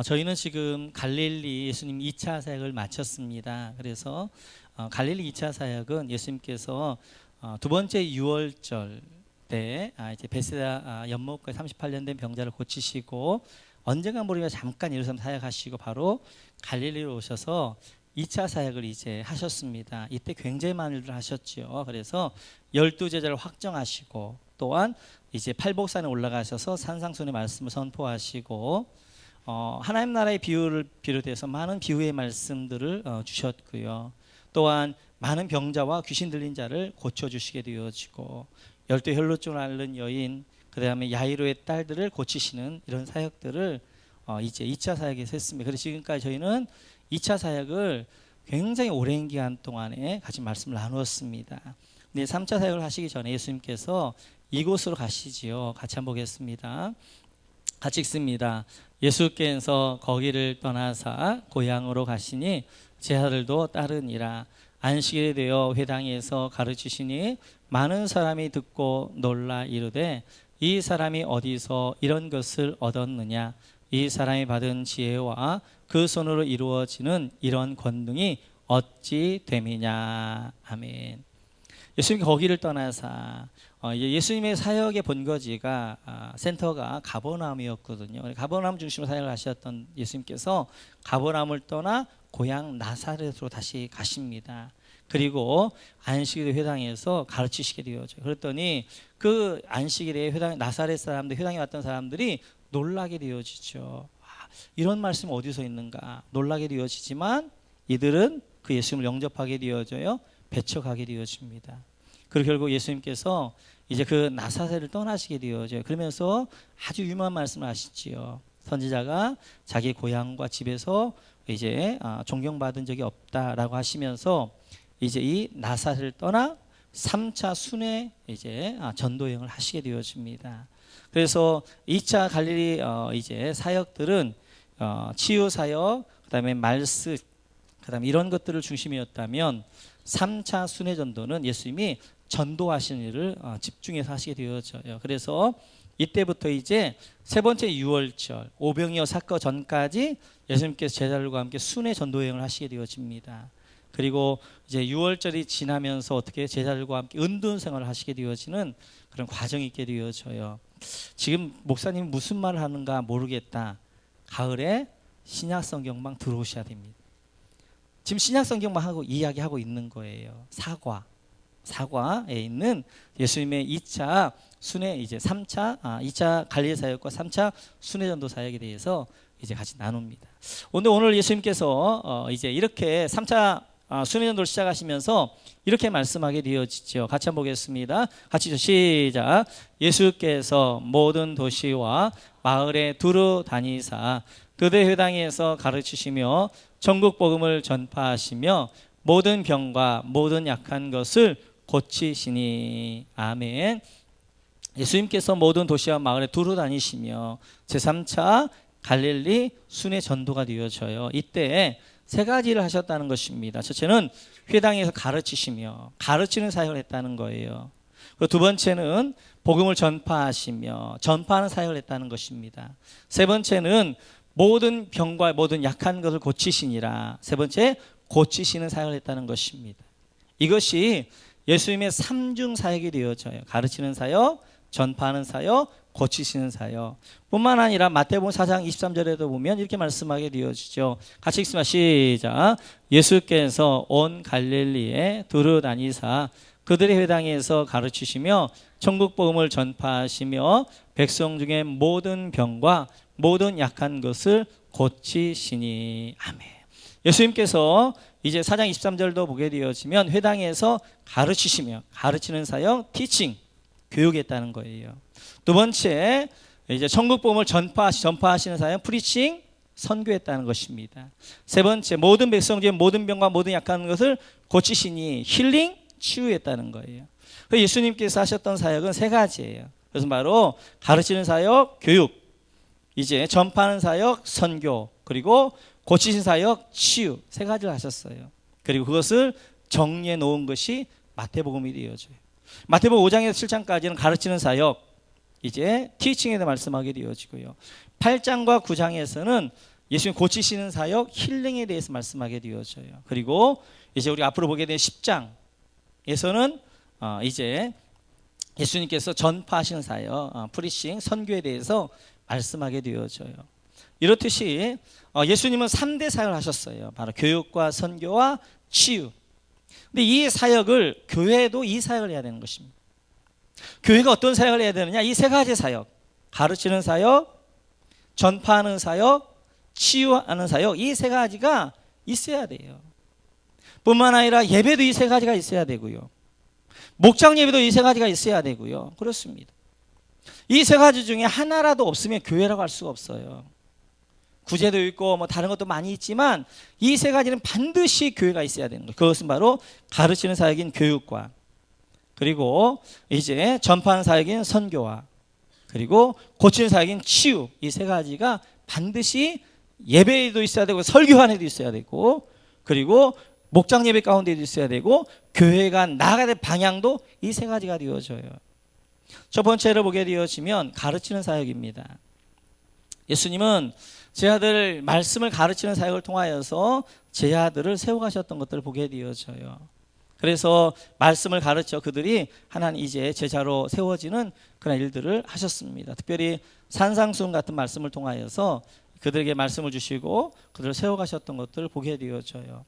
저희는 지금 갈릴리 예수님 2차 사역을 마쳤습니다. 그래서 갈릴리 2차 사역은 예수님께서 두 번째 유월절 때 이제 베세다 연못가에 38년 된 병자를 고치시고 언젠가 모르면 잠깐 예루살렘 사역하시고 바로 갈릴리로 오셔서 2차 사역을 이제 하셨습니다. 이때 굉장히 많은 일을 하셨죠. 그래서 12제자를 확정하시고 또한 이제 팔복산에 올라가셔서 산상순의 말씀을 선포하시고 하나님 나라의 비유를 비롯해서 많은 비유의 말씀들을 주셨고요. 또한 많은 병자와 귀신 들린 자를 고쳐주시게 되어지고 열두 혈루증을 앓는 여인, 그 다음에 야이로의 딸들을 고치시는 이런 사역들을 이제 2차 사역에서 했습니다. 그래서 지금까지 저희는 2차 사역을 굉장히 오랜 기간 동안에 같이 말씀을 나누었습니다. 근데 3차 사역을 하시기 전에 예수님께서 이곳으로 가시지요. 같이 한번 보겠습니다. 같이 읽습니다. 예수께서 거기를 떠나사 고향으로 가시니 제자들도 따르니라. 안식일이 되어 회당에서 가르치시니 많은 사람이 듣고 놀라 이르되 이 사람이 어디서 이런 것을 얻었느냐. 이 사람이 받은 지혜와 그 손으로 이루어지는 이런 권능이 어찌 됨이냐. 아멘. 예수님이 거기를 떠나사 예수님의 사역의 본거지가 센터가 가버나움이었거든요. 가버나움 중심으로 사역을 하셨던 예수님께서 가버나움을 떠나 고향 나사렛으로 다시 가십니다. 그리고 안식일의 회당에서 가르치시게 되어져요. 그랬더니 그 안식일의 회당 나사렛 사람들, 회당에 왔던 사람들이 놀라게 되어지죠. 이런 말씀 어디서 있는가 놀라게 되어지지만 이들은 그 예수님을 영접하게 되어져요. 배척하게 되어집니다. 그리고 결국 예수님께서 이제 그 나사렛을 떠나시게 되어져요. 그러면서 아주 유명한 말씀을 하시지요. 선지자가 자기 고향과 집에서 이제 존경받은 적이 없다라고 하시면서 이제 이 나사렛을 떠나 3차 순회 이제 전도 여행을 하시게 되어집니다. 그래서 2차 갈릴리 이제 사역들은 치유 사역, 그다음에 말씀, 그다음에 이런 것들을 중심이었다면 3차 순회 전도는 예수님이 전도하시는 일을 집중해서 하시게 되어져요. 그래서 이때부터 이제 세 번째 유월절 오병이어 사건 전까지 예수님께서 제자들과 함께 순회 전도 여행을 하시게 되어집니다. 그리고 이제 유월절이 지나면서 어떻게 제자들과 함께 은둔 생활을 하시게 되어지는 그런 과정이 있게 되어져요. 지금 목사님 무슨 말을 하는가 모르겠다. 가을에 신약 성경방 들어오셔야 됩니다. 지금 신약 성경만 하고 이야기하고 있는 거예요. 사과에 있는 예수님의 2차 순회 이제 2차 갈릴리 사역과 3차 순회 전도 사역에 대해서 이제 같이 나눕니다. 오늘 예수님께서 이제 이렇게 3차 순회 전도를 시작하시면서 이렇게 말씀하게 되어지죠. 같이 한번 보겠습니다. 같이 시작. 예수께서 모든 도시와 마을에 두루 다니사 그들 회당에서 가르치시며 전국 복음을 전파하시며 모든 병과 모든 약한 것을 고치시니. 아멘. 예수님께서 모든 도시와 마을에 두루 다니시며 제3차 갈릴리 순회 전도가 되어져요. 이때 세 가지를 하셨다는 것입니다. 첫째는 회당에서 가르치시며 가르치는 사역을 했다는 거예요. 그리고 두 번째는 복음을 전파하시며 전파하는 사역을 했다는 것입니다. 세 번째는 모든 병과 모든 약한 것을 고치시니라. 세 번째 고치시는 사역을 했다는 것입니다. 이것이 예수님의 3중 사역이 되어져요. 가르치는 사역, 전파하는 사역, 고치시는 사역. 뿐만 아니라 마태복음 4장 23절에도 보면 이렇게 말씀하게 되어지죠. 같이 읽습니다. 시작. 예수께서 온 갈릴리에 두루 다니사 그들의 회당에서 가르치시며 천국 복음을 전파하시며 백성 중에 모든 병과 모든 약한 것을 고치시니. 아멘. 예수님께서 이제 4장 23절도 보게 되어지면 회당에서 가르치시며 가르치는 사역, 티칭, 교육했다는 거예요. 두 번째 이제 천국 복음을 전파하시는 사역, 프리칭, 선교했다는 것입니다. 세 번째 모든 백성 중에 모든 병과 모든 약한 것을 고치시니 힐링, 치유했다는 거예요. 예수님께서 하셨던 사역은 세 가지예요. 그래서 바로 가르치는 사역, 교육, 이제 전파하는 사역, 선교, 그리고 고치신 사역, 치유 세 가지를 하셨어요. 그리고 그것을 정리해 놓은 것이 마태복음이 되어져요. 마태복음 5장에서 7장까지는 가르치는 사역, 이제 티칭에 대해 말씀하게 되어지고요. 8장과 9장에서는 예수님 고치시는 사역, 힐링에 대해서 말씀하게 되어져요. 그리고 이제 우리 앞으로 보게 된 10장에서는 이제 예수님께서 전파하시는 사역, 프리싱, 선교에 대해서 말씀하게 되어져요. 이렇듯이 예수님은 3대 사역을 하셨어요. 바로 교육과 선교와 치유. 근데 이 사역을, 교회도 이 사역을 해야 되는 것입니다. 교회가 어떤 사역을 해야 되느냐? 이 세 가지 사역, 가르치는 사역, 전파하는 사역, 치유하는 사역, 이 세 가지가 있어야 돼요. 뿐만 아니라 예배도 이 세 가지가 있어야 되고요. 목장 예배도 이 세 가지가 있어야 되고요. 그렇습니다. 이 세 가지 중에 하나라도 없으면 교회라고 할 수가 없어요. 구제도 있고 뭐 다른 것도 많이 있지만 이 세 가지는 반드시 교회가 있어야 되는 거예요. 그것은 바로 가르치는 사역인 교육과, 그리고 이제 전파하는 사역인 선교와, 그리고 고치는 사역인 치유, 이 세 가지가 반드시 예배에도 있어야 되고 설교 안에도 있어야 되고, 그리고 목장 예배 가운데도 있어야 되고, 교회가 나아가야 될 방향도 이 세 가지가 되어져요. 첫 번째로 보게 되어지면 가르치는 사역입니다. 예수님은 제자들 말씀을 가르치는 사역을 통하여서 제자들을 세워가셨던 것들을 보게 되어져요. 그래서 말씀을 가르쳐 그들이 하나님 이제 제자로 세워지는 그런 일들을 하셨습니다. 특별히 산상수훈 같은 말씀을 통하여서 그들에게 말씀을 주시고 그들을 세워가셨던 것들을 보게 되어져요.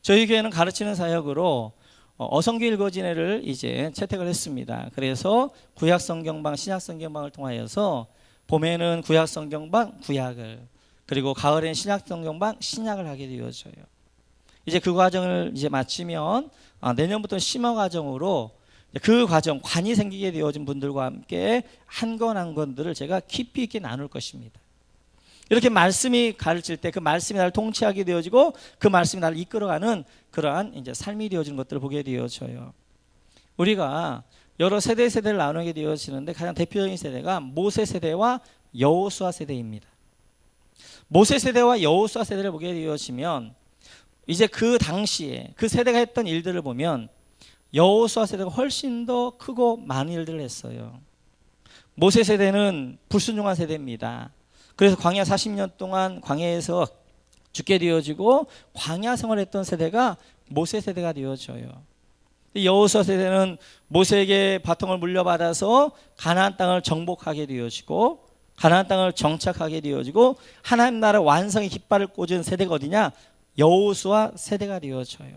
저희 교회는 가르치는 사역으로 어성교 읽어지네를 이제 채택을 했습니다. 그래서 구약성경방, 신약성경방을 통하여서 봄에는 구약성경방, 구약을, 그리고 가을에는 신약성경방, 신약을 하게 되어져요. 이제 그 과정을 이제 마치면 내년부터 심화 과정으로 그 과정, 관이 생기게 되어진 분들과 함께 한 권 한 권들을 제가 깊이 있게 나눌 것입니다. 이렇게 말씀이 가르칠 때 그 말씀이 나를 통치하게 되어지고 그 말씀이 나를 이끌어가는 그러한 이제 삶이 되어지는 것들을 보게 되어져요. 우리가 여러 세대를 나누게 되어지는데 가장 대표적인 세대가 모세 세대와 여호수아 세대입니다. 모세 세대와 여호수아 세대를 보게 되어지면 이제 그 당시에 그 세대가 했던 일들을 보면 여호수아 세대가 훨씬 더 크고 많은 일들을 했어요. 모세 세대는 불순종한 세대입니다. 그래서 광야 40년 동안 광야에서 죽게 되어지고 광야 생활했던 세대가 모세 세대가 되어져요. 여호수아 세대는 모세에게 바통을 물려받아서 가나안 땅을 정복하게 되어지고 가나안 땅을 정착하게 되어지고 하나님 나라 완성의 깃발을 꽂은 세대가 어디냐? 여호수아 세대가 되어져요.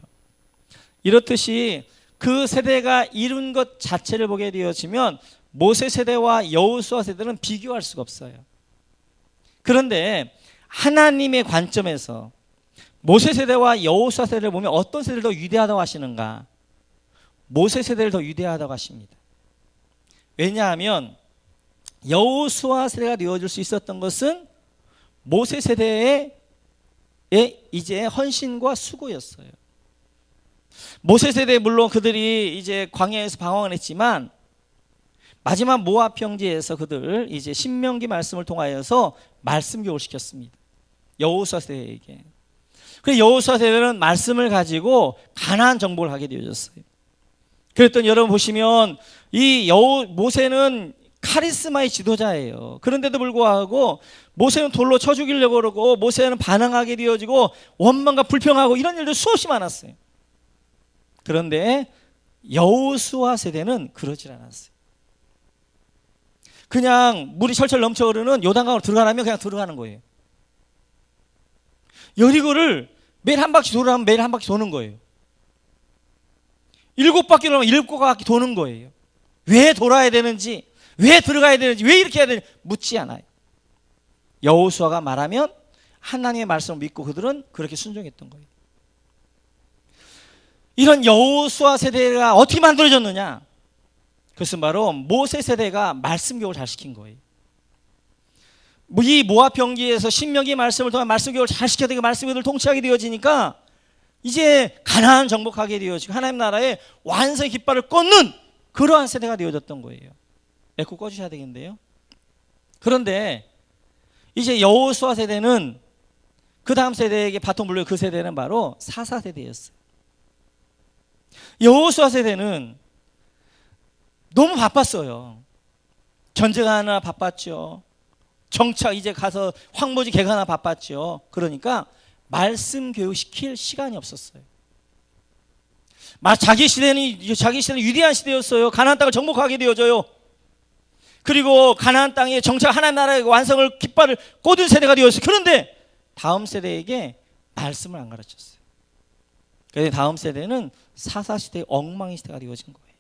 이렇듯이 그 세대가 이룬 것 자체를 보게 되어지면 모세 세대와 여호수아 세대는 비교할 수가 없어요. 그런데 하나님의 관점에서 모세 세대와 여호수아 세대를 보면 어떤 세대를 더 위대하다고 하시는가? 모세 세대를 더 위대하다고 하십니다. 왜냐하면 여호수아 세대가 되어질 수 있었던 것은 모세 세대의 이제 헌신과 수고였어요. 모세 세대 물론 그들이 이제 광야에서 방황을 했지만 마지막 모압 평지에서 그들 이제 신명기 말씀을 통하여서 말씀 교육을 시켰습니다. 여호수아 세대에게. 그래서 여호수아 세대는 말씀을 가지고 가나안 정복을 하게 되어졌어요. 그랬더니 여러분 보시면 이 모세는 카리스마의 지도자예요. 그런데도 불구하고 모세는 돌로 쳐 죽이려고 그러고 모세는 반항하게 되어지고 원망과 불평하고 이런 일들 수없이 많았어요. 그런데 여호수아 세대는 그러질 않았어요. 그냥 물이 철철 넘쳐 흐르는 요단강으로 들어가라면 그냥 들어가는 거예요. 여리고를 매일 한 바퀴 돌아가면 매일 한 바퀴 도는 거예요. 7바퀴 돌아면 7바퀴 도는 거예요. 왜 돌아야 되는지, 왜 들어가야 되는지, 왜 이렇게 해야 되는지 묻지 않아요. 여호수아가 말하면 하나님의 말씀을 믿고 그들은 그렇게 순종했던 거예요. 이런 여호수아 세대가 어떻게 만들어졌느냐? 그것은 바로 모세 세대가 말씀 교육을 잘 시킨 거예요. 이 모압 평지에서 신명기 말씀을 통한 말씀 교육을 잘 시켜서 말씀 교육을 통치하게 되어지니까 이제 가나안 정복하게 되어지고 하나님 나라의 완성의 깃발을 꽂는 그러한 세대가 되어졌던 거예요. 에코 꺼주셔야 되겠는데요. 그런데 이제 여호수아 세대는 그 다음 세대에게 바통 물려 그 세대는 바로 사사 세대였어요. 여호수아 세대는 너무 바빴어요. 전쟁하느라 바빴죠. 정착 이제 가서 황무지 개가나 바빴죠. 그러니까 말씀 교육시킬 시간이 없었어요. 자기 시대는 위대한 시대였어요. 가나안 땅을 정복하게 되어져요. 그리고 가나안 땅에 정착 하나님 나라의 완성을 깃발을 꽂은 세대가 되었어요. 그런데 다음 세대에게 말씀을 안 가르쳤어요. 그래서 다음 세대는 사사시대의 엉망의 시대가 되어진 거예요.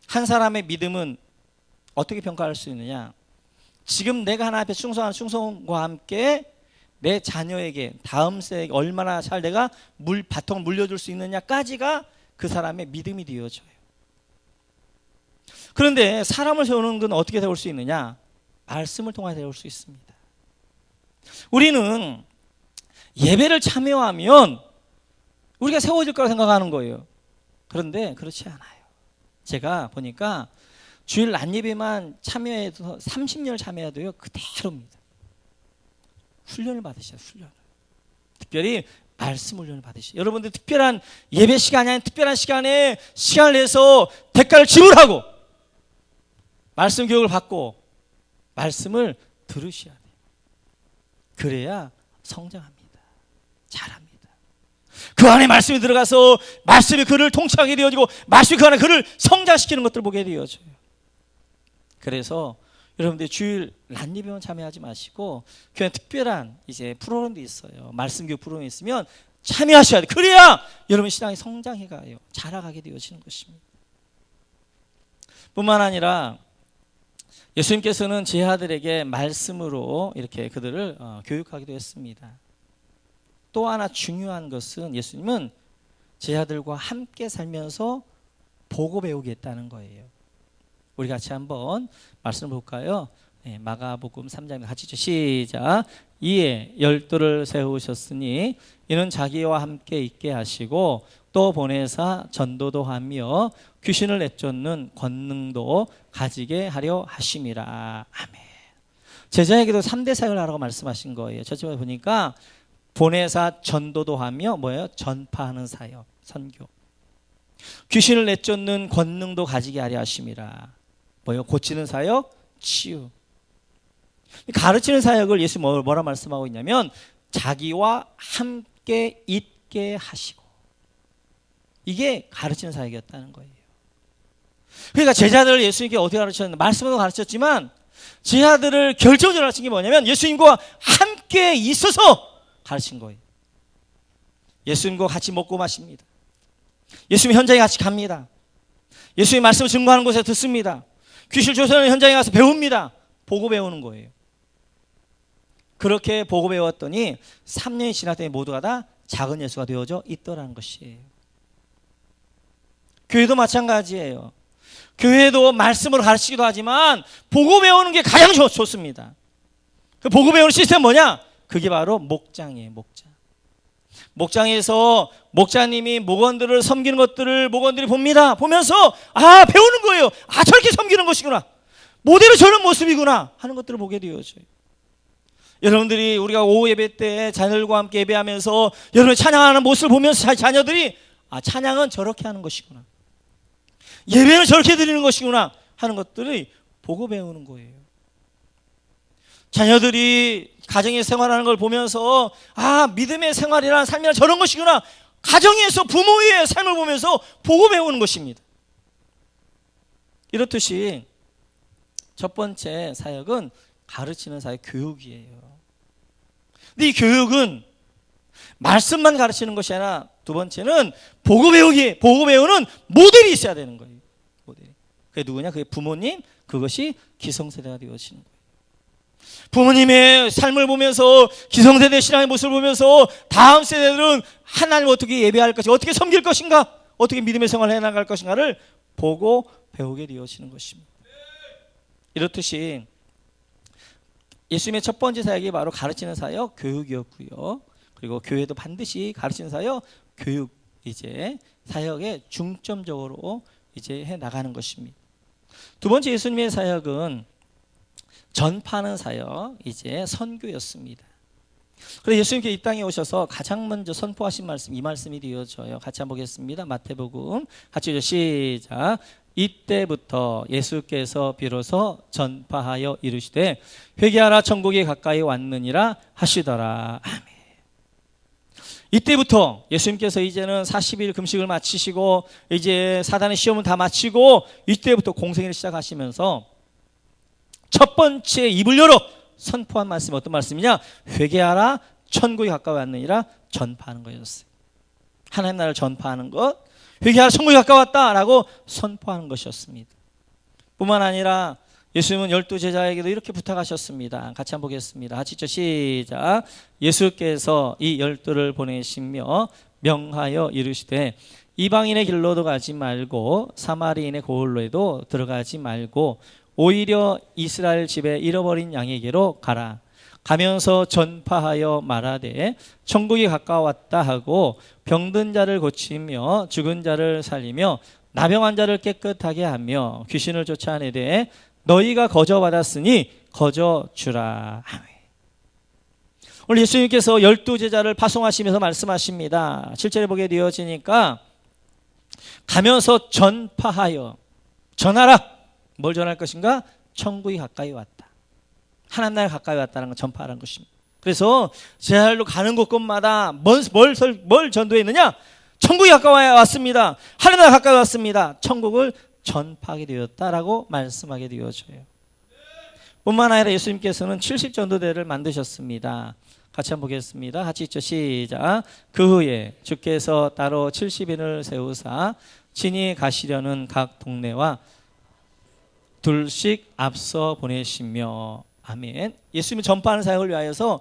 한 사람의 믿음은 어떻게 평가할 수 있느냐? 지금 내가 하나님 앞에 충성하는 충성과 함께 내 자녀에게 다음 세대에게 얼마나 잘 내가 바통을 물려줄 수 있느냐까지가 그 사람의 믿음이 되어져요. 그런데 사람을 세우는 건 어떻게 세울 수 있느냐? 말씀을 통해 세울 수 있습니다. 우리는 예배를 참여하면 우리가 세워질 거라 생각하는 거예요. 그런데 그렇지 않아요. 제가 보니까 주일 낮예배만 참여해도 30년을 참여해도요 그대로입니다. 훈련을 받으셔야 훈련을. 특별히 말씀 훈련을 받으셔야. 여러분들 특별한 예배 시간이 아닌 특별한 시간에 시간을 내서 대가를 지불하고 말씀 교육을 받고 말씀을 들으셔야 돼요. 그래야 성장합니다. 잘합니다. 그 안에 말씀이 들어가서 말씀이 그를 통치하게 되어지고 말씀이 그 안에 그를 성장시키는 것들을 보게 되어져요. 그래서 여러분들 주일 낮예배만 참여하지 마시고 그냥 특별한 이제 프로그램도 있어요. 말씀 교육 프로그램이 있으면 참여하셔야 돼요. 그래야 여러분 신앙이 성장해 가요. 자라가게 되어지는 것입니다. 뿐만 아니라 예수님께서는 제 아들에게 말씀으로 이렇게 그들을 교육하기도 했습니다. 또 하나 중요한 것은 예수님은 제 아들과 함께 살면서 보고 배우게 했다는 거예요. 우리 같이 한번 말씀을 볼까요? 네, 마가복음 3장 같이 시작. 이에 12를 세우셨으니 이는 자기와 함께 있게 하시고 또 보내사 전도도 하며 귀신을 내쫓는 권능도 가지게 하려 하심이라. 아멘. 제자에게도 3대 사역을 하라고 말씀하신 거예요. 저쪽에 보니까 보내사 전도도 하며 뭐예요? 전파하는 사역, 선교. 귀신을 내쫓는 권능도 가지게 하려 하심이라. 뭐예요? 고치는 사역, 치유. 가르치는 사역을 예수 뭐라 말씀하고 있냐면 자기와 함께 있게 하시고. 이게 가르치는 사역이었다는 거예요. 그러니까 제자들을 예수님께 어떻게 가르쳤는데 말씀으로 가르쳤지만 제자들을 결정적으로 가르친 게 뭐냐면 예수님과 함께 있어서 가르친 거예요. 예수님과 같이 먹고 마십니다. 예수님 현장에 같이 갑니다. 예수님 말씀을 증거하는 곳에 듣습니다. 귀신 쫓아내는 현장에 가서 배웁니다. 보고 배우는 거예요. 그렇게 보고 배웠더니 3년이 지났더니 모두가 다 작은 예수가 되어져 있더라는 것이에요. 교회도 마찬가지예요. 교회도 말씀으로 가르치기도 하지만 보고 배우는 게 가장 좋습니다. 그 보고 배우는 시스템은 뭐냐? 그게 바로 목장이에요. 목장. 목장에서 목자님이 목원들을 섬기는 것들을 목원들이 봅니다. 보면서 배우는 거예요. 저렇게 섬기는 것이구나. 모델은 저런 모습이구나 하는 것들을 보게 되어져요. 여러분들이 우리가 오후 예배 때 자녀들과 함께 예배하면서 여러분이 찬양하는 모습을 보면서 자녀들이 찬양은 저렇게 하는 것이구나. 예배는 저렇게 드리는 것이구나 하는 것들을 보고 배우는 거예요. 자녀들이 가정에서 생활하는 걸 보면서 믿음의 생활이란 삶이란 저런 것이구나. 가정에서 부모의 삶을 보면서 보고 배우는 것입니다. 이렇듯이 첫 번째 사역은 가르치는 사역, 교육이에요. 근데 이 교육은 말씀만 가르치는 것이 아니라 두 번째는 보고 배우는 모델이 있어야 되는 거예요. 모델이. 그게 누구냐? 그게 부모님, 그것이 기성세대가 되어지는 거예요. 부모님의 삶을 보면서 기성세대 신앙의 모습을 보면서 다음 세대들은 하나님 어떻게 예배할 것인가, 어떻게 섬길 것인가, 어떻게 믿음의 생활을 해나갈 것인가를 보고 배우게 되어지는 것입니다. 이렇듯이 예수님의 첫 번째 사역이 바로 가르치는 사역, 교육이었고요. 그리고 교회도 반드시 가르치는 사역, 교육 사역에 중점적으로 해 나가는 것입니다. 두 번째 예수님의 사역은 전파하는 사역, 선교였습니다. 그래서 예수님께 이 땅에 오셔서 가장 먼저 선포하신 말씀, 이 말씀이 되어져요. 같이 한번 보겠습니다. 마태복음 같이 시작. 이때부터 예수께서 비로소 전파하여 이르시되 회개하라 천국이 가까이 왔느니라 하시더라. 아멘. 이때부터 예수님께서 이제는 40일 금식을 마치시고 이제 사단의 시험을 다 마치고 이때부터 공생애를 시작하시면서 첫 번째 입을 열어 선포한 말씀이 어떤 말씀이냐? 회개하라 천국이 가까이 왔느니라 전파하는 거였어요. 하나님 나라를 전파하는 것, 회개하라 천국이 가까웠다라고 선포하는 것이었습니다. 뿐만 아니라 예수님은 12제자에게도 이렇게 부탁하셨습니다. 같이 한번 보겠습니다. 같이 시작. 예수께서 이 12를 보내시며 명하여 이르시되 이방인의 길로도 가지 말고 사마리인의 고을로에도 들어가지 말고 오히려 이스라엘 집에 잃어버린 양에게로 가라. 가면서 전파하여 말하되 천국이 가까웠다 하고 병든 자를 고치며 죽은 자를 살리며 나병한 자를 깨끗하게 하며 귀신을 쫓아내되 너희가 거저 받았으니 거저 주라. 아멘. 오늘 예수님께서 12제자를 파송하시면서 말씀하십니다. 7절에 보게 되어지니까 가면서 전파하여 전하라. 뭘 전할 것인가? 천국이 가까이 왔다. 하나님 나라가 가까이 왔다는 걸 전파하라는 것입니다. 그래서 제자들로 가는 곳곳마다 뭘 전도했느냐? 천국이 가까이 왔습니다. 하나님 나라가 가까이 왔습니다. 천국을 전파하게 되었다라고 말씀하게 되어져요. 뿐만 아니라 예수님께서는 70전도대를 만드셨습니다. 같이 한번 보겠습니다. 같이 있죠. 시작. 그 후에 주께서 따로 70인을 세우사 친히 가시려는 각 동네와 둘씩 앞서 보내시며 아멘. 예수님이 전파하는 사역을 위하여서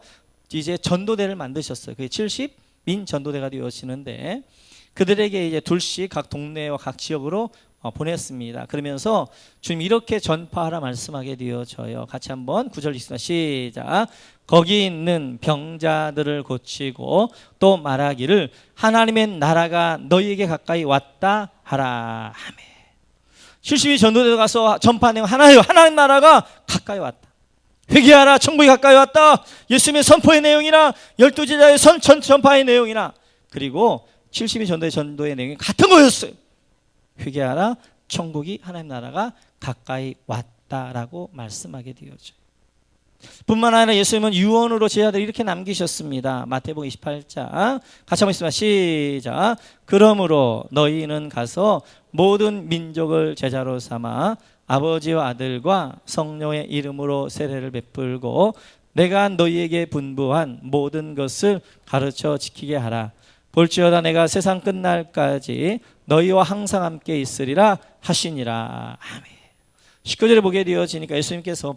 이제 전도대를 만드셨어요. 그게 70민 전도대가 되어지는데 그들에게 이제 둘씩 각 동네와 각 지역으로 보냈습니다. 그러면서 주님 이렇게 전파하라 말씀하게 되어져요. 같이 한번 9절 읽습니다. 시작. 거기 있는 병자들을 고치고 또 말하기를 하나님의 나라가 너희에게 가까이 왔다 하라. 아멘. 70이 전도대 가서 전파하는 내용 하나예요. 하나님 나라가 가까이 왔다. 회개하라 천국이 가까이 왔다. 예수님의 선포의 내용이나 12제자의 전파의 내용이나 그리고 70이 전도의 내용이 같은 거였어요. 회개하라 천국이 하나님 나라가 가까이 왔다라고 말씀하게 되어져요. 뿐만 아니라 예수님은 유언으로 제자들을 이렇게 남기셨습니다. 마태복음 28장 같이 한번 읽습니다. 시작. 그러므로 너희는 가서 모든 민족을 제자로 삼아 아버지와 아들과 성령의 이름으로 세례를 베풀고 내가 너희에게 분부한 모든 것을 가르쳐 지키게 하라. 볼지어다 내가 세상 끝날까지 너희와 항상 함께 있으리라 하시니라. 아멘. 19절에 보게 되어지니까 예수님께서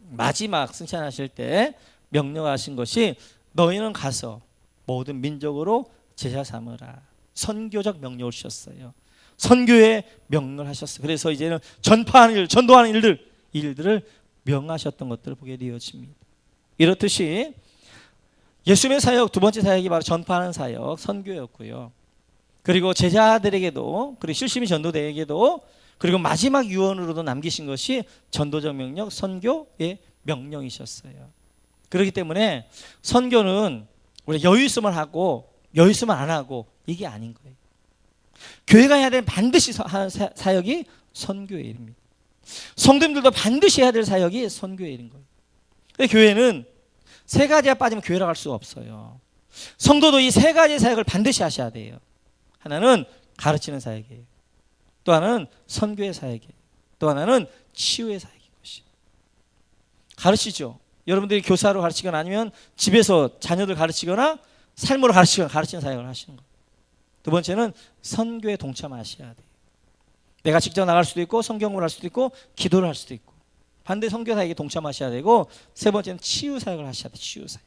마지막 승천하실 때 명령하신 것이 너희는 가서 모든 민족으로 제자 삼으라. 선교적 명령을 주셨어요. 선교의 명령을 하셨어요. 그래서 이제는 전파하는 일, 전도하는 일들을 명하셨던 것들을 보게 되어집니다. 이렇듯이 예수님의 사역, 두 번째 사역이 바로 전파하는 사역, 선교였고요. 그리고 제자들에게도, 그리고 실심이 전도대에게도, 그리고 마지막 유언으로도 남기신 것이 전도적 명령, 선교의 명령이셨어요. 그렇기 때문에 선교는 우리 여유 있으면 하고 여유 있으면 안 하고 이게 아닌 거예요. 교회가 해야 될 반드시 하는 사역이 선교의 일입니다. 성도님들도 반드시 해야 될 사역이 선교의 일인 거예요. 근데 교회는 세 가지가 빠지면 교회라고 할 수가 없어요. 성도도 이 세 가지 사역을 반드시 하셔야 돼요. 하나는 가르치는 사역이에요. 또 하나는 선교의 사역이에요. 또 하나는 치유의 사역인 것이에요. 가르치죠. 여러분들이 교사로 가르치거나 아니면 집에서 자녀들 가르치거나 삶으로 가르치는 사역을 하시는 거예요. 두 번째는 선교에 동참하셔야 돼요. 내가 직접 나갈 수도 있고 성경을 할 수도 있고 기도를 할 수도 있고 반대 선교 사역에 동참하셔야 되고 세 번째는 치유 사역을 하셔야 돼요. 치유 사역.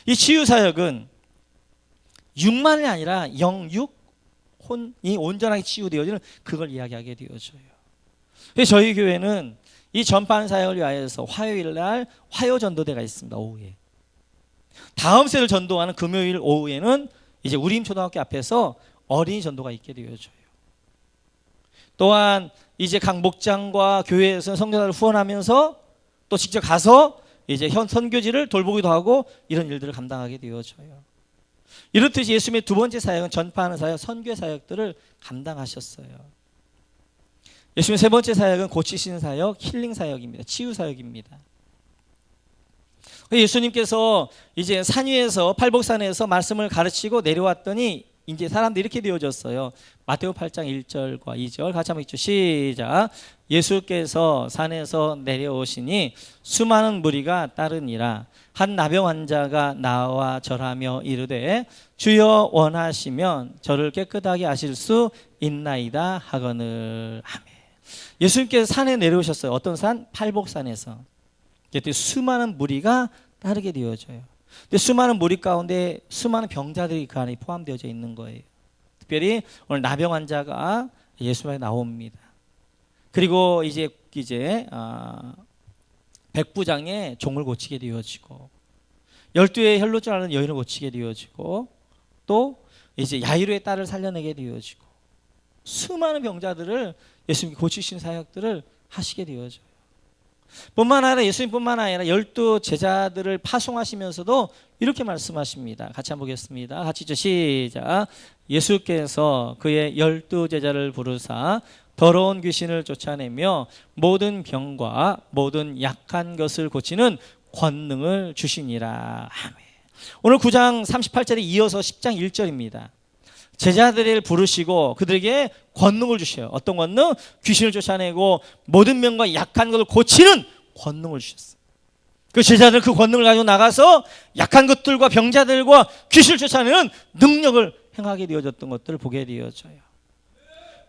이 치유 사역은 육만이 아니라 영육 혼이 온전하게 치유되어지는 그걸 이야기하게 되어져요. 그래서 저희 교회는 이 전파하는 사역을 위하여서 화요일 날 화요 전도대가 있습니다. 오후에. 다음 세를 전도하는 금요일 오후에는 이제 우림 초등학교 앞에서 어린이 전도가 있게 되어져요. 또한 이제 각 목장과 교회에서 선교사를 후원하면서 또 직접 가서 이제 선교지를 돌보기도 하고 이런 일들을 감당하게 되어져요. 이렇듯이 예수님의 두 번째 사역은 전파하는 사역, 선교 사역들을 감당하셨어요. 예수님의 세 번째 사역은 고치시는 사역, 힐링 사역입니다. 치유 사역입니다. 예수님께서 이제 산 위에서 팔복산에서 말씀을 가르치고 내려왔더니 이제 사람들이 이렇게 되어졌어요. 마태오 8장 1절과 2절 같이 한번 읽죠. 시작. 예수께서 산에서 내려오시니 수많은 무리가 따르니라. 한 나병 환자가 나와 절하며 이르되 주여 원하시면 저를 깨끗하게 하실 수 있나이다 하거늘. 아멘. 예수님께서 산에 내려오셨어요. 어떤 산? 팔복산에서. 그때 수많은 무리가 따르게 되어져요. 근데 수많은 무리 가운데 수많은 병자들이 그 안에 포함되어져 있는 거예요. 특별히 오늘 나병 환자가 예수님께 나옵니다. 그리고 이제 백부장의 종을 고치게 되어지고 12의 혈루증 앓는 여인을 고치게 되어지고 또 이제 야이로의 딸을 살려내게 되어지고 수많은 병자들을 예수님이 고치시는 사역들을 하시게 되어져요. 뿐만 아니라 예수님뿐만 아니라 12 제자들을 파송하시면서도 이렇게 말씀하십니다. 같이 한번 보겠습니다. 같이 시작. 예수께서 그의 12 제자를 부르사 더러운 귀신을 쫓아내며 모든 병과 모든 약한 것을 고치는 권능을 주시니라. 아멘. 오늘 9장 38절에 이어서 10장 1절입니다. 제자들을 부르시고 그들에게 권능을 주셔요. 어떤 권능? 귀신을 쫓아내고 모든 병과 약한 것을 고치는 권능을 주셨어요. 그 제자들 그 권능을 가지고 나가서 약한 것들과 병자들과 귀신을 쫓아내는 능력을 행하게 되어졌던 것들을 보게 되어져요.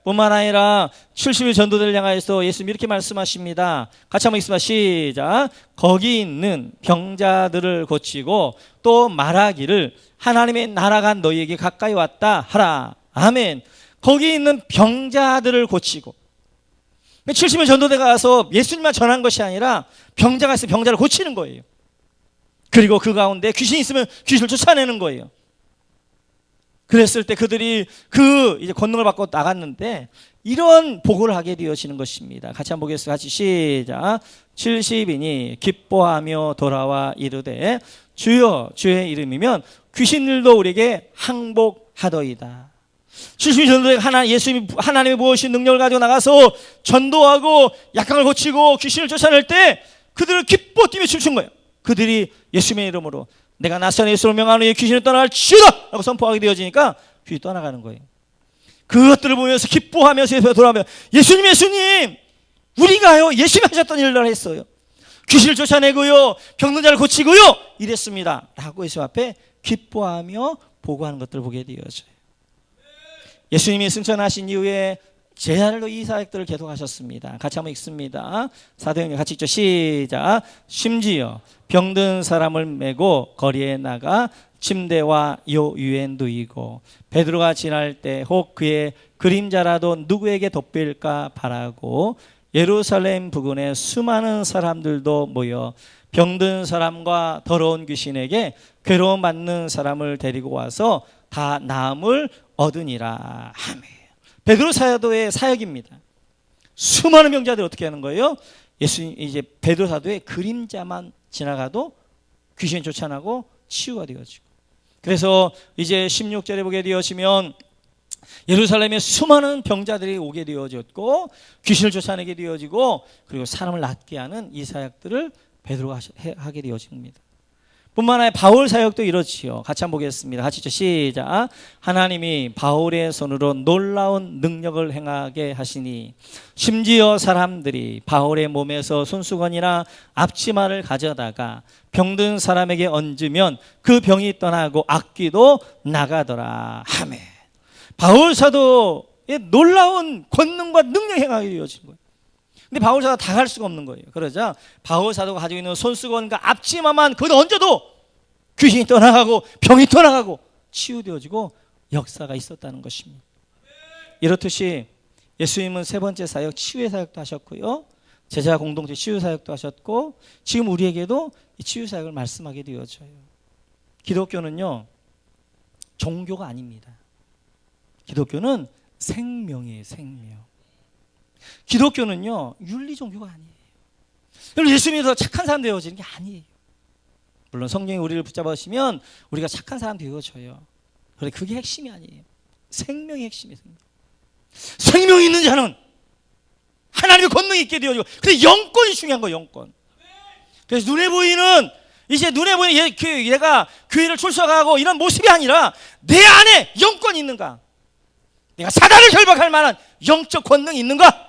뿐만 아니라 70일 전도대를 향하여서 예수님이 이렇게 말씀하십니다. 같이 한번 읽습니다. 시작. 거기 있는 병자들을 고치고 또 말하기를 하나님의 나라가 너희에게 가까이 왔다 하라. 아멘. 거기 있는 병자들을 고치고 70일 전도대 가서 예수님만 전한 것이 아니라 병자가 있으면 병자를 고치는 거예요. 그리고 그 가운데 귀신이 있으면 귀신을 쫓아내는 거예요. 그랬을 때 그들이 이제 권능을 받고 나갔는데 이런 보고를 하게 되어지는 것입니다. 같이 한번 보겠습니다. 같이 시작. 70인이 기뻐하며 돌아와 이르되 주여 주의 이름이면 귀신들도 우리에게 항복하더이다. 70인 전도대가 예수님이 하나님이 부으신 능력을 가지고 나가서 전도하고 약강을 고치고 귀신을 쫓아낼 때 그들을 기뻐 뛰며 춤춘 거예요. 그들이 예수님의 이름으로 내가 낯선 예수를 명하노니 귀신을 떠나갈지어다 라고 선포하게 되어지니까 귀신이 떠나가는 거예요. 그것들을 보면서 기뻐하면서 돌아오며 예수님 우리가요 예수님이 하셨던 일을 했어요. 귀신을 쫓아내고요 병든 자를 고치고요 이랬습니다 라고 예수 앞에 기뻐하며 보고하는 것들을 보게 되어져요. 예수님이 승천하신 이후에 제자들로 이 사역들을 계속하셨습니다. 같이 한번 읽습니다. 사도행전 같이 읽죠. 시작. 심지어 병든 사람을 메고 거리에 나가 침대와 요유에 누이고 베드로가 지날 때 혹 그의 그림자라도 누구에게 덮일까 바라고 예루살렘 부근에 수많은 사람들도 모여 병든 사람과 더러운 귀신에게 괴로움 받는 사람을 데리고 와서 다 나음을 얻으니라. 아멘. 베드로 사도의 사역입니다. 수많은 병자들 어떻게 하는 거예요? 예수님 이제 베드로 사도의 그림자만 지나가도 귀신이 쫓아나고 치유가 되어지고. 그래서 이제 16절에 보게 되어지면 예루살렘에 수많은 병자들이 오게 되어졌고 귀신을 쫓아내게 되어지고 그리고 사람을 낫게 하는 이 사역들을 베드로가 하게 되어집니다. 뿐만 아니라 바울 사역도 이렇지요. 같이 한번 보겠습니다. 같이 시작. 하나님이 바울의 손으로 놀라운 능력을 행하게 하시니 심지어 사람들이 바울의 몸에서 손수건이나 앞치마를 가져다가 병든 사람에게 얹으면 그 병이 떠나고 악귀도 나가더라. 아멘. 바울 사도의 놀라운 권능과 능력 행하게 되어진 거예요. 근데 바울 사도가 다 갈 수가 없는 거예요. 그러자 바울 사도가 가지고 있는 손수건과 앞치마만 거기다 얹어도 귀신이 떠나가고 병이 떠나가고 치유되어지고 역사가 있었다는 것입니다. 이렇듯이 예수님은 세 번째 사역 치유의 사역도 하셨고요. 제자 공동체 치유 사역도 하셨고 지금 우리에게도 이 치유 사역을 말씀하게 되어져요. 기독교는요 종교가 아닙니다. 기독교는 생명이에요. 생명. 기독교는요 윤리 종교가 아니에요. 여러분 예수님이 착한 사람 되어지는 게 아니에요. 물론 성령이 우리를 붙잡으시면 우리가 착한 사람 되어져요. 그런데 그게 핵심이 아니에요. 생명이 핵심이에요. 생명이 있는 자는 하나님의 권능이 있게 되어지고, 근데 영권이 중요한 거예요. 영권. 그래서 눈에 보이는 얘가 교회를 출석하고 이런 모습이 아니라 내 안에 영권이 있는가, 내가 사단을 결박할 만한 영적 권능이 있는가,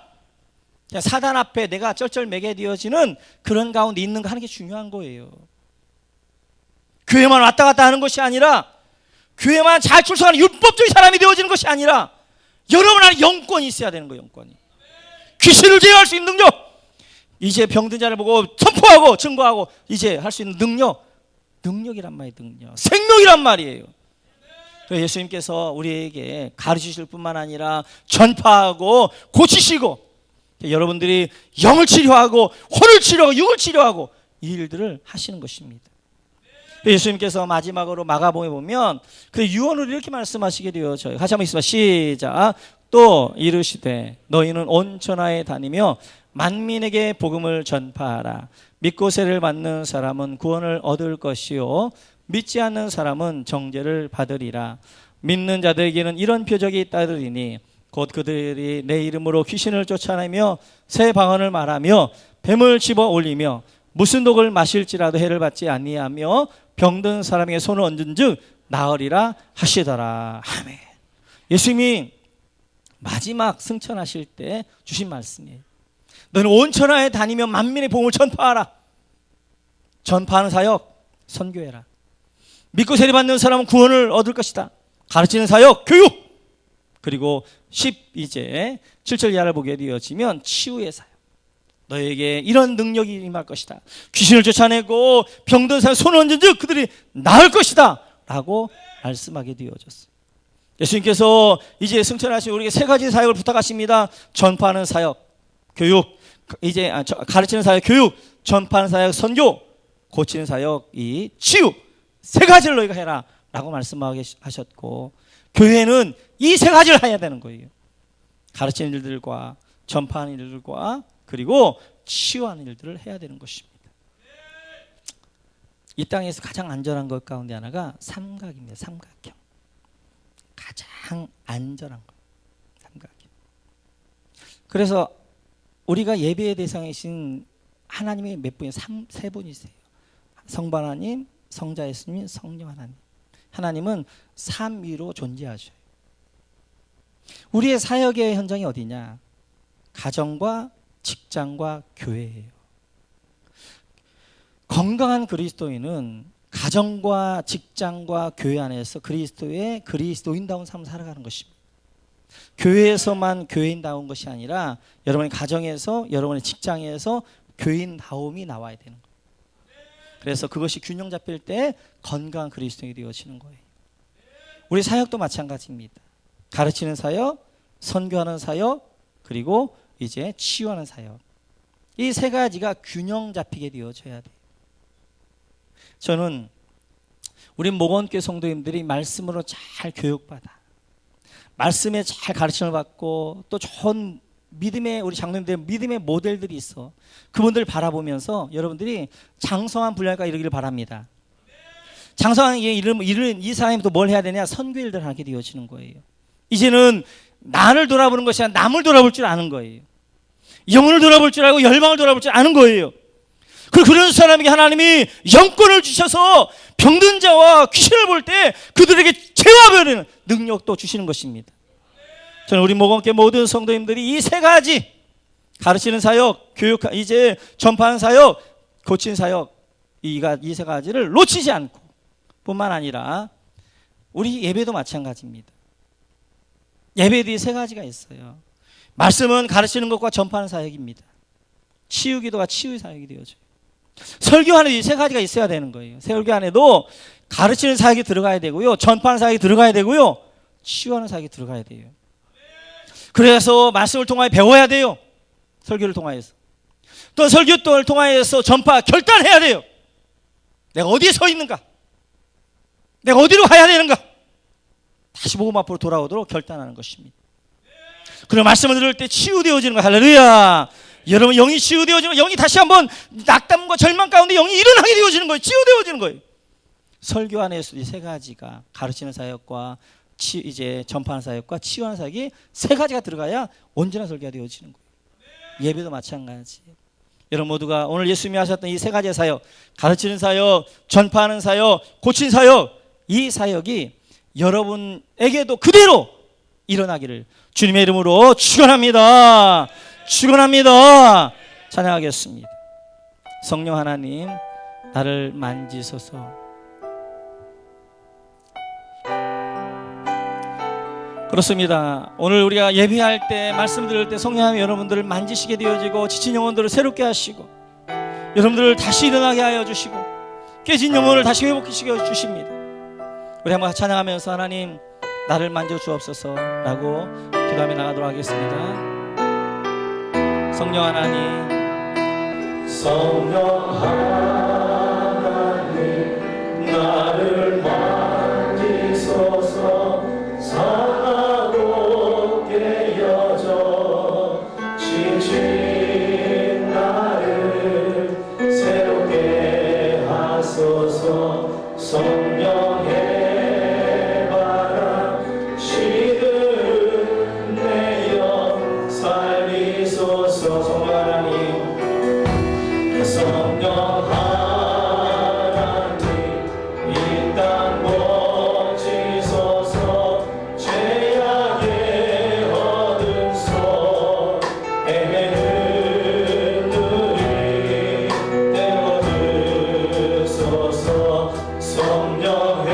사단 앞에 내가 쩔쩔매게 되어지는 그런 가운데 있는가 하는 게 중요한 거예요. 교회만 왔다 갔다 하는 것이 아니라, 교회만 잘 출석하는 율법적인 사람이 되어지는 것이 아니라 여러분 안에 영권이 있어야 되는 거예요. 영권이. 귀신을 제어할 수 있는 능력, 이제 병든 자를 보고 선포하고 증거하고 이제 할 수 있는 능력이란 말이에요. 능력, 생명이란 말이에요. 그래서 예수님께서 우리에게 가르치실 뿐만 아니라 전파하고 고치시고, 여러분들이 영을 치료하고 혼을 치료하고 육을 치료하고 이 일들을 하시는 것입니다. 예수님께서 마지막으로 마가복음에 보면 그 유언을 이렇게 말씀하시게 되어져요. 같이 한번 있어봐. 시작. 또 이르시되 너희는 온 천하에 다니며 만민에게 복음을 전파하라. 믿고 세례를 받는 사람은 구원을 얻을 것이요 믿지 않는 사람은 정죄를 받으리라. 믿는 자들에게는 이런 표적이 따르리니 곧 그들이 내 이름으로 귀신을 쫓아내며 새 방언을 말하며 뱀을 집어 올리며 무슨 독을 마실지라도 해를 받지 아니하며 병든 사람에게 손을 얹은 즉 나으리라 하시더라. 아멘. 예수님이 마지막 승천하실 때 주신 말씀이에요. 너는 온 천하에 다니며 만민의 복음을 전파하라. 전파하는 사역, 선교해라. 믿고 세례받는 사람은 구원을 얻을 것이다. 가르치는 사역, 교육. 그리고 12제 7절 이하를 보게 되어지면 치유의 사역. 너에게 이런 능력이 임할 것이다. 귀신을 쫓아내고 병든 사람 손을 얹은 즉 그들이 나을 것이다 라고 말씀하게 되어졌어요. 예수님께서 이제 승천하신 우리에게 세 가지 사역을 부탁하십니다. 전파하는 사역, 교육, 이제 가르치는 사역, 교육, 전파하는 사역, 선교, 고치는 사역, 이 치유, 세 가지를 너희가 해라 라고 말씀하셨고, 교회는 이 세 가지를 해야 되는 거예요. 가르치는 일들과 전파하는 일들과 그리고 치유하는 일들을 해야 되는 것입니다. 이 땅에서 가장 안전한 것 가운데 하나가 삼각입니다. 삼각형. 가장 안전한 것. 삼각형. 그래서 우리가 예배의 대상이신 하나님이 몇 분이 세 분이세요. 성부 하나님, 성자 예수님, 성령 하나님. 하나님은 삼위로 존재하셔요. 우리의 사역의 현장이 어디냐? 가정과 직장과 교회예요. 건강한 그리스도인은 가정과 직장과 교회 안에서 그리스도인다운 삶을 살아가는 것입니다. 교회에서만 교회인다운 것이 아니라 여러분의 가정에서, 여러분의 직장에서 교인다움이 나와야 되는 거예요. 그래서 그것이 균형 잡힐 때 건강한 그리스도인이 되어지는 거예요. 우리 사역도 마찬가지입니다. 가르치는 사역, 선교하는 사역, 그리고 이제 치유하는 사역. 이 세 가지가 균형 잡히게 되어져야 돼요. 저는 우리 목원교회 성도님들이 말씀으로 잘 교육받아, 말씀에 잘 가르침을 받고 또 좋은 믿음의, 우리 장로님들 믿음의 모델들이 있어. 그분들 바라보면서 여러분들이 장성한 분량과 이르기를 바랍니다. 장성한 이 사람이 또 뭘 해야 되냐? 선교 일들을 하게 되어지는 거예요. 이제는 나를 돌아보는 것이 아니라 남을 돌아볼 줄 아는 거예요. 영혼을 돌아볼 줄 알고 열방을 돌아볼 줄 아는 거예요. 그런 사람에게 하나님이 영권을 주셔서 병든 자와 귀신을 볼 때 그들에게 제어하려는 능력도 주시는 것입니다. 저는 우리 목원교회 모든 성도님들이 이 세 가지, 가르치는 사역, 교육, 이제 전파하는 사역, 고치는 사역, 이 세 가지를 놓치지 않고 뿐만 아니라 우리 예배도 마찬가지입니다. 예배도 이 세 가지가 있어요. 말씀은 가르치는 것과 전파하는 사역입니다. 치유기도가 치유의 사역이 되어져요. 설교 안에 이 세 가지가 있어야 되는 거예요. 설교 안에도 가르치는 사역이 들어가야 되고요, 전파하는 사역이 들어가야 되고요, 치유하는 사역이 들어가야 돼요. 그래서 말씀을 통하여 배워야 돼요. 설교를 통하여서. 또 설교를 통하여서 전파 결단해야 돼요. 내가 어디에 서 있는가? 내가 어디로 가야 되는가? 다시 복음 앞으로 돌아오도록 결단하는 것입니다. 그리고 말씀을 들을 때 치유되어지는 거. 할렐루야. 여러분 영이 치유되어지는 거, 영이 다시 한번 낙담과 절망 가운데 영이 일어나게 되어지는 거예요. 치유되어지는 거예요. 설교 안에서 이 세 가지가, 가르치는 사역과 이제 전파하는 사역과 치유하는 사역이 세 가지가 들어가야 온전한 설교가 되어지는 거예요. 예배도 마찬가지. 여러분 모두가 오늘 예수님이 하셨던 이 세 가지의 사역, 가르치는 사역, 전파하는 사역, 고친 사역, 이 사역이 여러분에게도 그대로 일어나기를 주님의 이름으로 축원합니다. 축원합니다. 찬양하겠습니다. 성령 하나님, 나를 만지소서. 그렇습니다. 오늘 우리가 예배할 때, 말씀 들을 때 성령 하나님 여러분들을 만지시게 되어지고 지친 영혼들을 새롭게 하시고 여러분들을 다시 일어나게 하여 주시고 깨진 영혼을 다시 회복시켜 주십니다. 우리 한번 찬양하면서 하나님 나를 만져 주옵소서라고 기도하며 나가도록 하겠습니다. 성령 하나님, 성령 하나님, 나를 만지소서. 상하고 깨어져 지친 나를 새롭게 하소서. 성령의 바람 시든 내어 살리소서. 성령 하나님, 성령 하나님, 이 땅 고치소서. 죄악의 어둠 속 헤매는 우리 떼어드소서. 성령의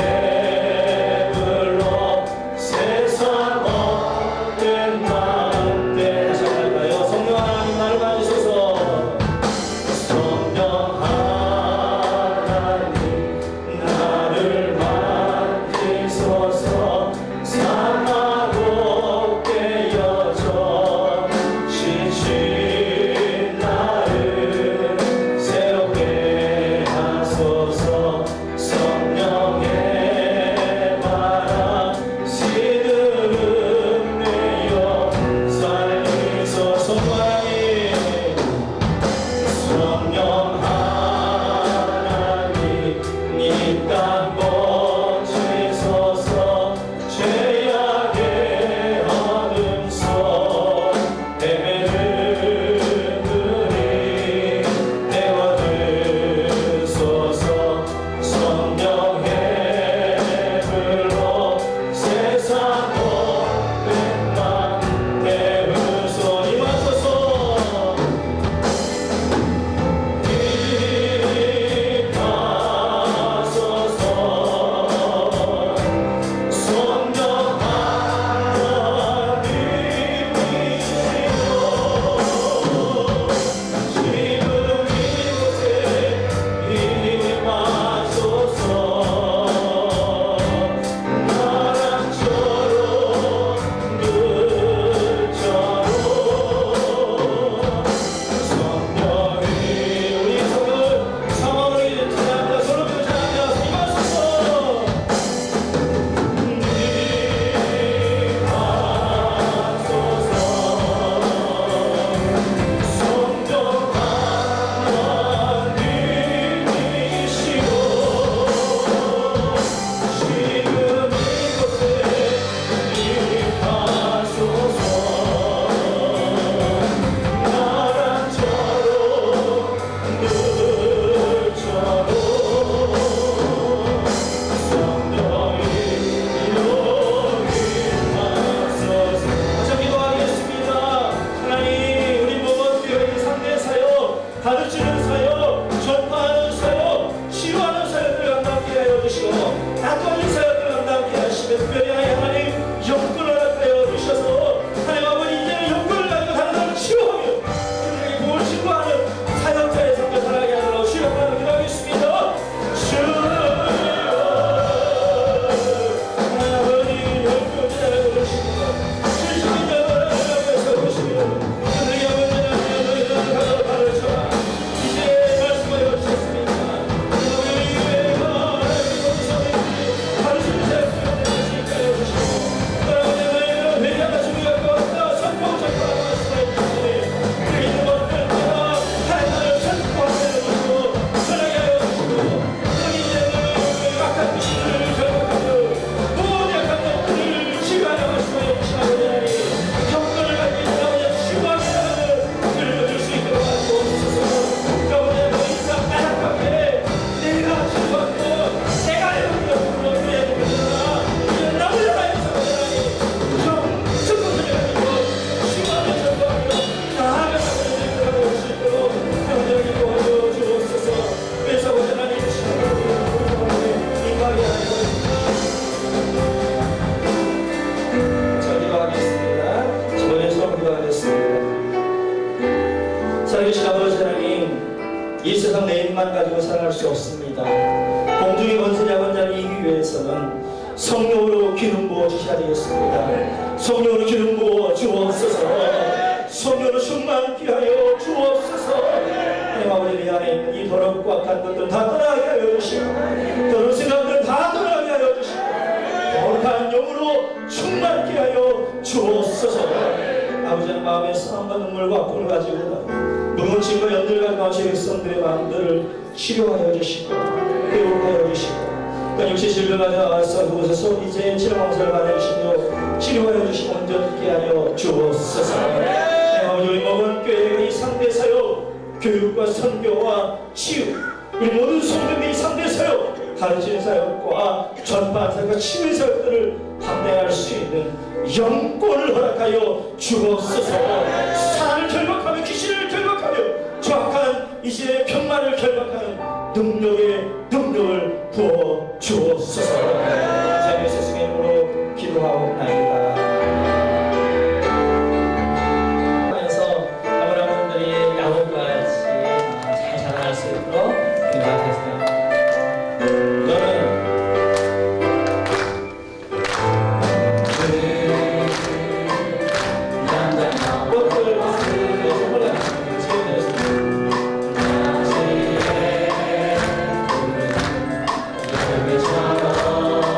입만 가지고 살아갈 수 없습니다. 공중의 권세 잡은 자를 이기기 위해서는 성령으로 기름 부어 주셔야 되겠습니다. 성령으로 기름 부어 주옵소서. 성령으로 충만케 하여 주옵소서. 하나님 아버지, 내 안에 있는 이 더럽고 악한 것들 다 떠나게 하여 주시고, 더러운 생각들 다 떠나게 하여 주시고, 거룩한 영으로 충만케 하여 주옵소서. 아버지는 마음에 싸움과 눈물과 아픔을 가지고 누군 친구와 연들과 나오신 백성들의 마음들을 치료하여 주시고 회복하여 주시고, 그 육체 질병을 나와서 그곳에서 이제 치료망설을 받아주시며 치료하여 주시고 온전케 하여 주옵소서. 우리 먹은 교회의 상대 사역, 교육과 선교와 치유, 우리 모든 성도들이 상대 사역, 가르치는 사역과 전파하는 사역과 치유의 사역들을 감당할 수 있는 영권을 허락하여 주옵소서. 사단을 결박하며 귀신을 결박하며 정확한 이 시대의 병만을 결박하는 능력을 부어 주옵소서. 자비의 세상의 이름으로 기도하옵나이다. 하면서 여러분들이 야곱같이 잘 자라날 수 있도록 기도하겠습니다. 참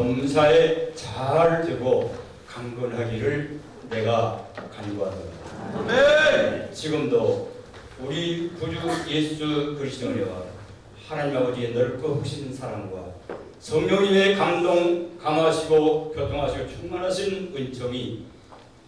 범사에 잘 되고 강건하기를 내가 간구하노라. 지금도 우리 구주 예수 그리스도 은혜와 하나님 아버지의 넓고 크신 사랑과 성령님의 감동 감하시고 교통하시고 충만하신 은총이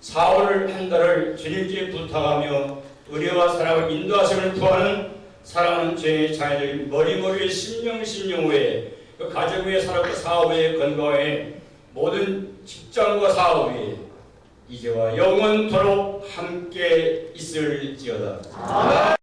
4월 한 달을 주님께 부탁하며 은혜와 사랑을 인도하심을 구하는 사랑하는 죄의 자녀들인 머리머리의 심령 외에 그 가정 외의 사랑과 사업 외의 건강 외에 모든 직장과 사업 외에 이제와 영원토록 함께 있을지어다.